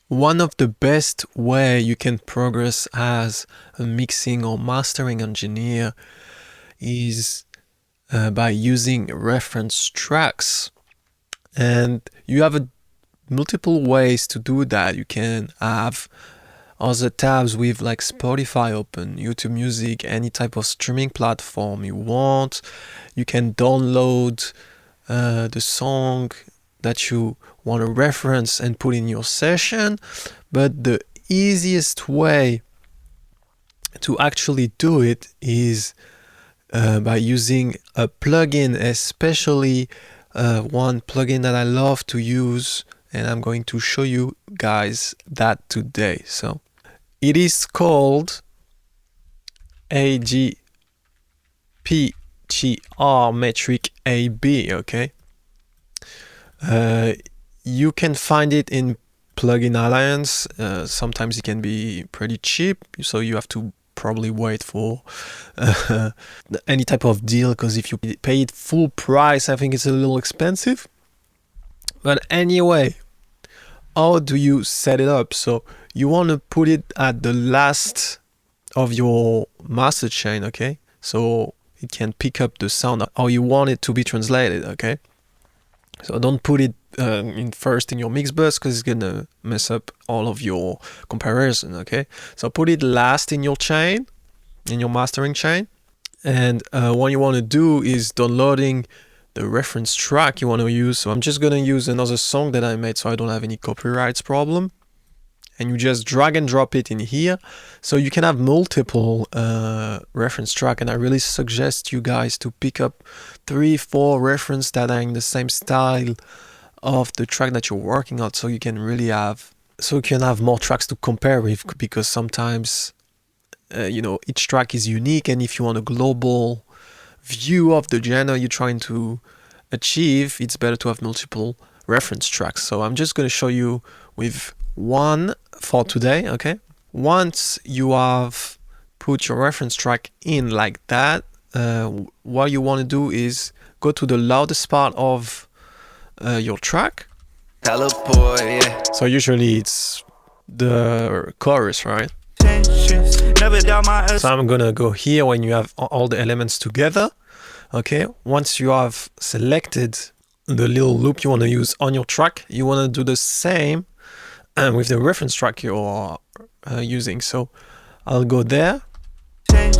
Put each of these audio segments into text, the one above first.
One of the best way you can progress as a mixing or mastering engineer is by using reference tracks. And you have multiple ways to do that. You can have other tabs with like Spotify open, YouTube Music, any type of streaming platform you want. You can download the song that you want to reference and put in your session. But the easiest way to actually do it is by using a plugin, especially one plugin that I love to use, and I'm going to show you guys that today. So it is called AGPGR Metric AB, okay? You can find it in Plugin Alliance. Sometimes it can be pretty cheap, so you have to probably wait for any type of deal, because if you pay it full price, I think it's a little expensive. But anyway, how do you set it up? So you want to put it at the last of your master chain, okay? So it can pick up the sound how you want it to be translated, okay? So don't put it first in your mix bus, because it's gonna mess up all of your comparison, okay? So put it last in your chain, in your mastering chain. And what you want to do is downloading the reference track you want to use. So I'm just gonna use another song that I made so I don't have any copyrights problem. And you just drag and drop it in here. So you can have multiple reference track, and I really suggest you guys to pick up 3-4 reference that are in the same style of the track that you're working on, so you can really have more tracks to compare with, because sometimes each track is unique, and if you want a global view of the genre you're trying to achieve, it's better to have multiple reference tracks. So I'm just going to show you with one for today, okay? Once you have put your reference track in like that, what you want to do is go to the loudest part of your track. So usually it's the chorus, right? So I'm gonna go here when you have all the elements together, okay? Once you have selected the little loop you want to use on your track, you want to do the same with the reference track you're using. So I'll go there, and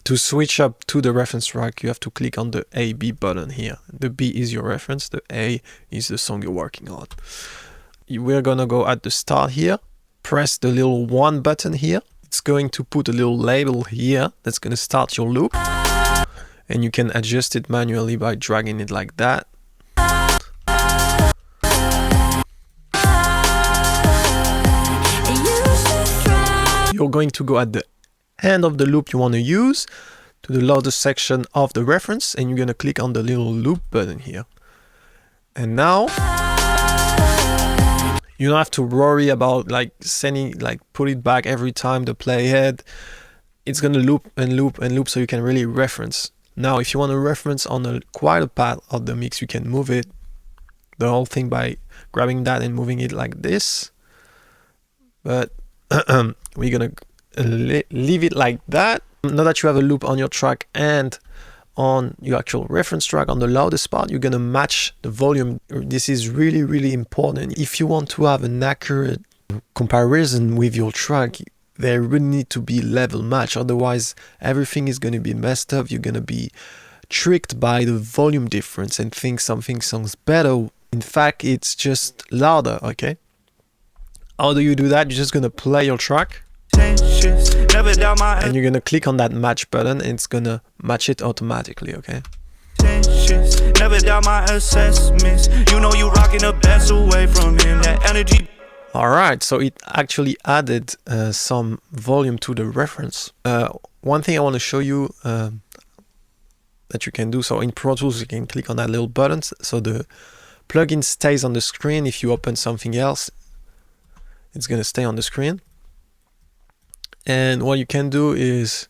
to switch up to the reference track, you have to click on the A-B button here. The B is your reference, the A is the song you're working on. We're gonna go at the start here, press the little 1 button here. It's going to put a little label here that's gonna start your loop, and you can adjust it manually by dragging it like that. You're going to go at the end of the loop you want to use to the loudest section of the reference, and you're going to click on the little loop button here. And now you don't have to worry about put it back every time the playhead. It's going to loop and loop and loop, so you can really reference. Now if you want to reference on a quieter part of the mix, you can move it, the whole thing, by grabbing that and moving it like this. But we're gonna leave it like that. Now that you have a loop on your track and on your actual reference track on the loudest part, you're gonna match the volume. This is really, really important. If you want to have an accurate comparison with your track, there really need to be level match. Otherwise, everything is gonna be messed up. You're gonna be tricked by the volume difference and think something sounds better. In fact, it's just louder, okay? How do you do that? You're just gonna play your track, and you're gonna click on that match button, and it's gonna match it automatically, okay? Never doubt my assessments. You know you rocking the best away from him. That energy. Alright, so it actually added some volume to the reference. One thing I want to show you that you can do, so in Pro Tools you can click on that little button, so the plugin stays on the screen. If you open something else, it's going to stay on the screen. And what you can do is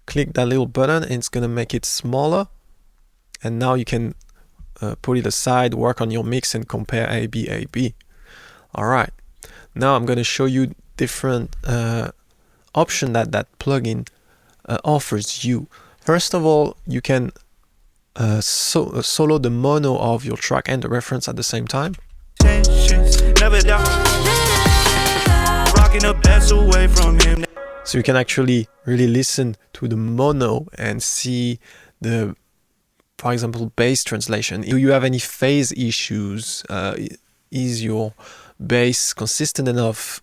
click that little button, and it's going to make it smaller. And now you can put it aside, work on your mix and compare A, B, A, B. Alright, now I'm going to show you different option that plugin offers you. First of all, you can solo the mono of your track and the reference at the same time. So you can actually really listen to the mono and see the, for example, bass translation. Do you have any phase issues? Is your bass consistent enough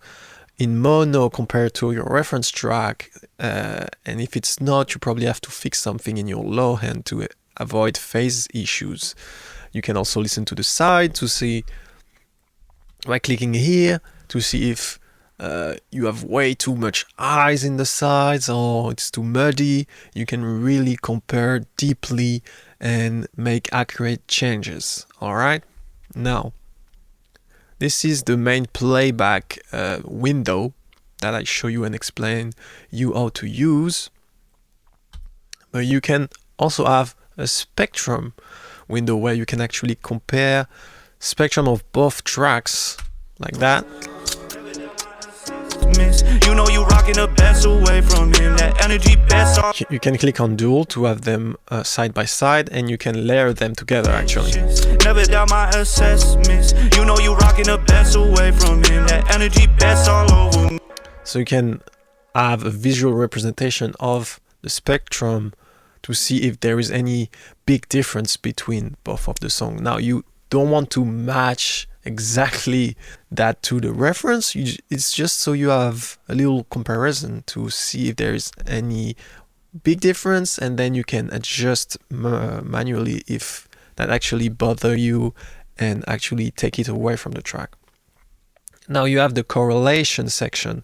in mono compared to your reference track? And if it's not, you probably have to fix something in your low end to avoid phase issues. You can also listen to the side to see, by clicking here, to see if you have way too much highs in the sides or it's too muddy. You can really compare deeply and make accurate changes. Alright, now this is the main playback window that I show you and explain you how to use. But you can also have a spectrum window where you can actually compare spectrum of both tracks like that. You know you rocking the best away from him. That energy best. You can click on dual to have them side by side, and you can layer them together actually. Never doubt my assessments. You know you rocking the best away from him. That energy best all over me. So you can have a visual representation of the spectrum to see if there is any big difference between both of the songs. Now you don't want to match exactly that to the reference. It's just so you have a little comparison to see if there is any big difference, and then you can adjust manually if that actually bother you and actually take it away from the track. Now you have the correlation section.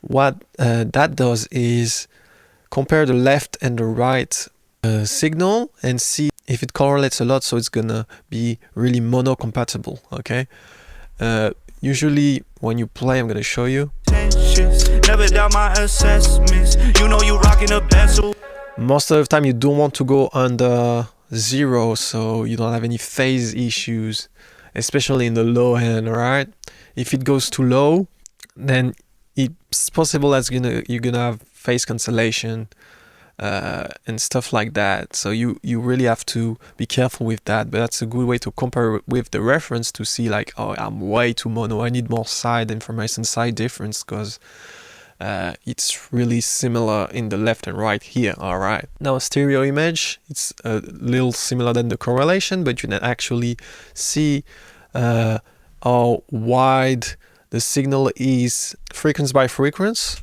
What that does is compare the left and the right signal and see if it correlates a lot, so it's gonna be really mono compatible. Okay, usually when you play, I'm gonna show you. Never doubt my assessments. You know you rocking the best. Most of the time you don't want to go under 0, so you don't have any phase issues, especially in the low end. Right, if it goes too low, then it's possible that you're gonna have phase cancellation and stuff like that. So you really have to be careful with that. But that's a good way to compare with the reference to see like, oh, I'm way too mono, I need more side information, side difference, because it's really similar in the left and right here. All right, now stereo image, it's a little similar than the correlation, but you can actually see how wide the signal is frequency by frequency.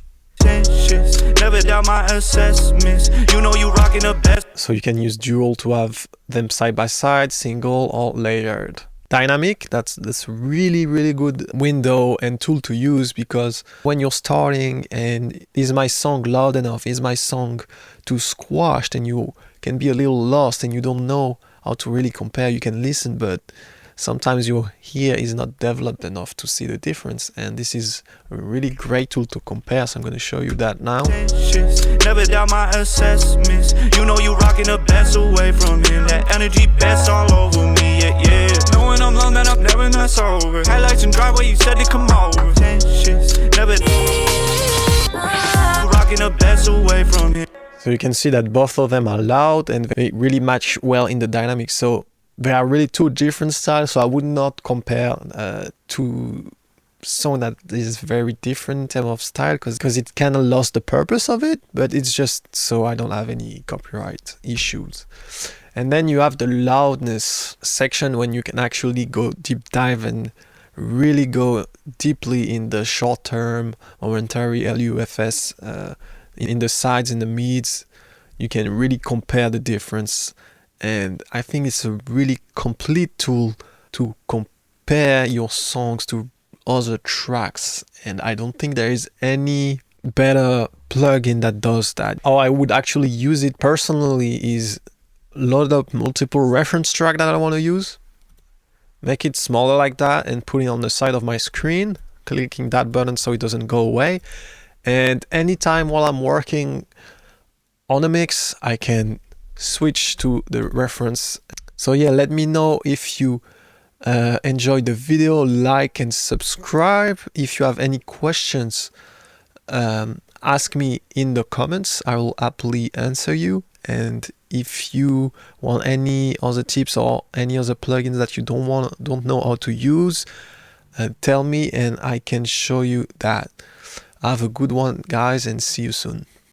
Never doubt my assessments. You know you rocking the best. So you can use dual to have them side by side, single or layered. Dynamic, that's really good window and tool to use, because when you're starting and is my song loud enough, is my song too squashed, and you can be a little lost and you don't know how to really compare. You can listen, but sometimes your ear is not developed enough to see the difference, and this is a really great tool to compare, so I'm going to show you that now. Never doubt my assessments. You know you rocking the best away from him. That energy best all over me, yeah. Knowing I'm long, that I'm never not sober. Highlights and drive where you said to come over. Never rocking the best away from him. So you can see that both of them are loud and they really match well in the dynamics. So they are really two different styles, so I would not compare two songs that is very different in terms of style, because it kind of lost the purpose of it, but it's just so I don't have any copyright issues. And then you have the loudness section when you can actually go deep dive and really go deeply in the short term, momentary LUFS, in the sides, in the mids. You can really compare the difference. And I think it's a really complete tool to compare your songs to other tracks. And I don't think there is any better plugin that does that. How I would actually use it personally is load up multiple reference track that I want to use, make it smaller like that, and put it on the side of my screen, clicking that button so it doesn't go away. And anytime while I'm working on a mix, I can switch to the reference So yeah, let me know if you enjoyed the video, like and subscribe. If you have any questions, ask me in the comments. I will happily answer you. And if you want any other tips or any other plugins that you don't know how to use, tell me and I can show you that. Have a good one, guys, and see you soon.